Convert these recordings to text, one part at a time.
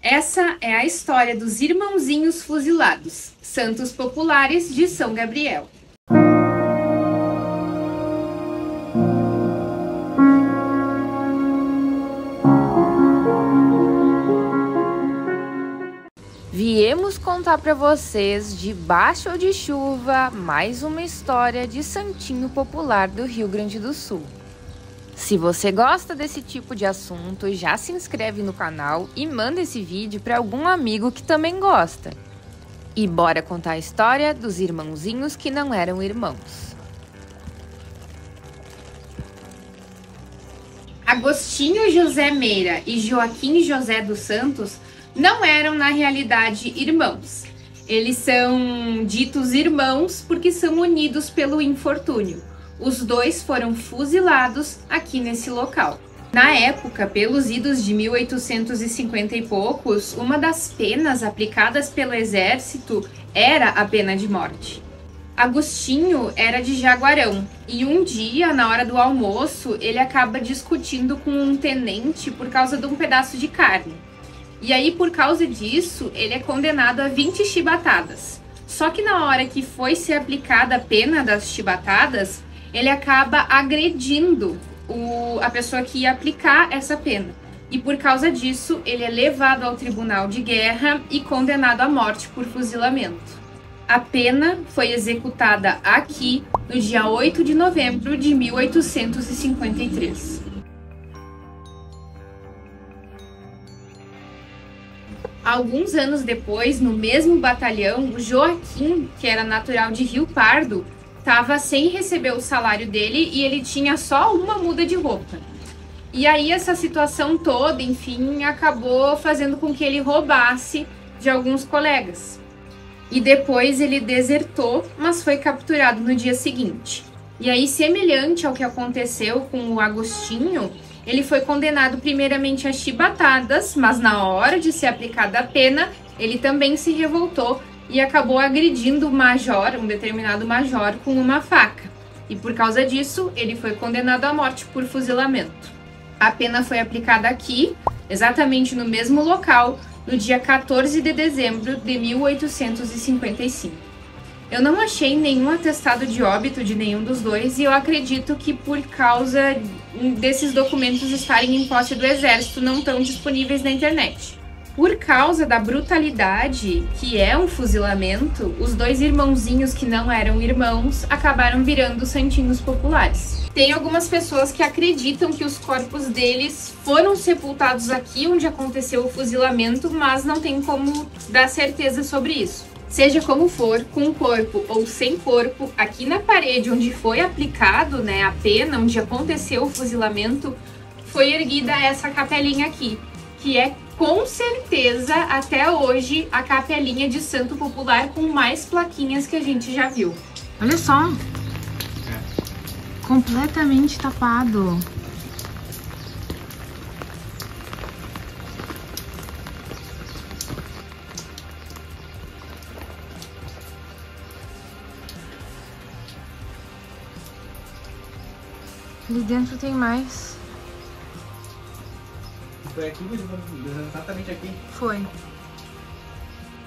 Essa é a história dos Irmãozinhos Fuzilados, santos populares de São Gabriel. Viemos contar para vocês, debaixo ou de chuva, mais uma história de santinho popular do Rio Grande do Sul. Se você gosta desse tipo de assunto, já se inscreve no canal e manda esse vídeo para algum amigo que também gosta. E bora contar a história dos irmãozinhos que não eram irmãos. Agostinho José Meira e Joaquim José dos Santos não eram, na realidade, irmãos. Eles são ditos irmãos porque são unidos pelo infortúnio. Os dois foram fuzilados aqui nesse local. Na época, pelos idos de 1850 e poucos, uma das penas aplicadas pelo exército era a pena de morte. Agostinho era de Jaguarão e um dia, na hora do almoço, ele acaba discutindo com um tenente por causa de um pedaço de carne. E aí, por causa disso, ele é condenado a 20 chibatadas. Só que na hora que foi ser aplicada a pena das chibatadas, ele acaba agredindo a pessoa que ia aplicar essa pena. E por causa disso, ele é levado ao tribunal de guerra e condenado à morte por fuzilamento. A pena foi executada aqui no dia 8 de novembro de 1853. Alguns anos depois, no mesmo batalhão, o Joaquim, que era natural de Rio Pardo, estava sem receber o salário dele e ele tinha só uma muda de roupa. E aí essa situação toda, enfim, acabou fazendo com que ele roubasse de alguns colegas. E depois ele desertou, mas foi capturado no dia seguinte. E aí, semelhante ao que aconteceu com o Agostinho, ele foi condenado primeiramente a chibatadas, mas na hora de ser aplicada a pena, ele também se revoltou e acabou agredindo o major, um determinado major, com uma faca. E por causa disso, ele foi condenado à morte por fuzilamento. A pena foi aplicada aqui, exatamente no mesmo local, no dia 14 de dezembro de 1855. Eu não achei nenhum atestado de óbito de nenhum dos dois e eu acredito que por causa desses documentos estarem em posse do exército não estão disponíveis na internet. Por causa da brutalidade que é um fuzilamento, os dois irmãozinhos que não eram irmãos acabaram virando santinhos populares. Tem algumas pessoas que acreditam que os corpos deles foram sepultados aqui onde aconteceu o fuzilamento, mas não tem como dar certeza sobre isso. Seja como for, com corpo ou sem corpo, aqui na parede onde foi aplicado, a pena, onde aconteceu o fuzilamento, foi erguida essa capelinha aqui, que é com certeza até hoje a capelinha de santo popular com mais plaquinhas que a gente já viu. Olha só, completamente tapado. Ali dentro tem mais. Foi aqui mesmo, exatamente aqui? Foi.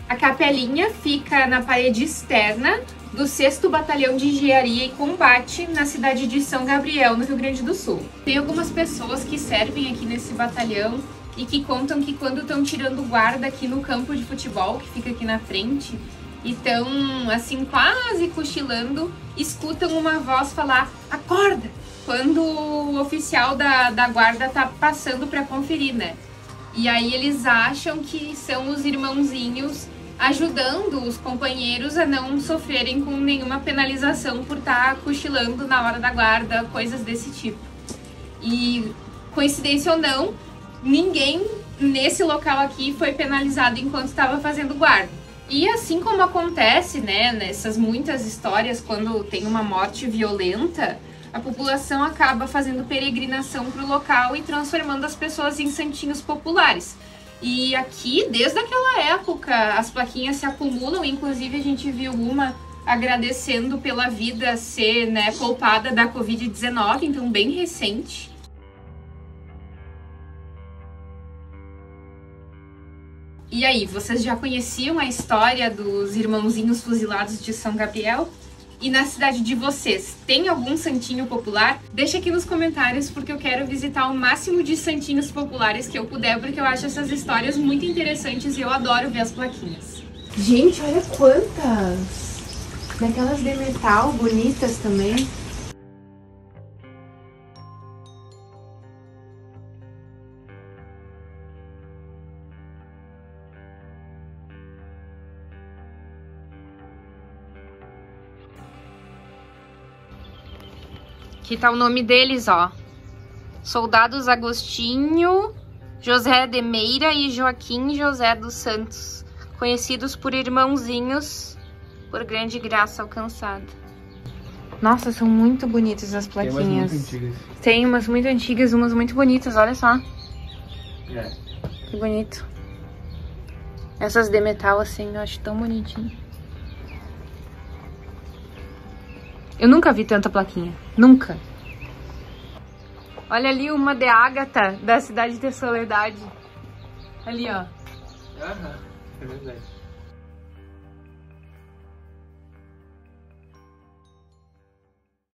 A capelinha fica na parede externa do 6º Batalhão de Engenharia e Combate na cidade de São Gabriel, no Rio Grande do Sul. Tem algumas pessoas que servem aqui nesse batalhão e que contam que quando estão tirando guarda aqui no campo de futebol, que fica aqui na frente, e estão assim quase cochilando, escutam uma voz falar: "Acorda!", quando o oficial da guarda tá passando para conferir, E aí eles acham que são os irmãozinhos ajudando os companheiros a não sofrerem com nenhuma penalização por estar cochilando na hora da guarda, coisas desse tipo. E, coincidência ou não, ninguém nesse local aqui foi penalizado enquanto estava fazendo guarda. E assim como acontece, nessas muitas histórias, quando tem uma morte violenta, a população acaba fazendo peregrinação para o local e transformando as pessoas em santinhos populares. E aqui, desde aquela época, as plaquinhas se acumulam, inclusive a gente viu uma agradecendo pela vida ser poupada da Covid-19, então bem recente. E aí, vocês já conheciam a história dos irmãozinhos fuzilados de São Gabriel? E na cidade de vocês, tem algum santinho popular? Deixa aqui nos comentários, porque eu quero visitar o máximo de santinhos populares que eu puder, porque eu acho essas histórias muito interessantes e eu adoro ver as plaquinhas. Gente, olha quantas! Daquelas de metal bonitas também. Aqui tá o nome deles, ó. Soldados Agostinho, José de Meira e Joaquim José dos Santos, conhecidos por irmãozinhos, por grande graça alcançada. Nossa, são muito bonitas as plaquinhas. Tem umas muito antigas, umas muito bonitas, olha só. Que bonito. Essas de metal, assim, eu acho tão bonitinho. Eu nunca vi tanta plaquinha. Nunca. Olha ali uma de Ágata, da cidade de Soledade. Ali, ó. Aham, é verdade.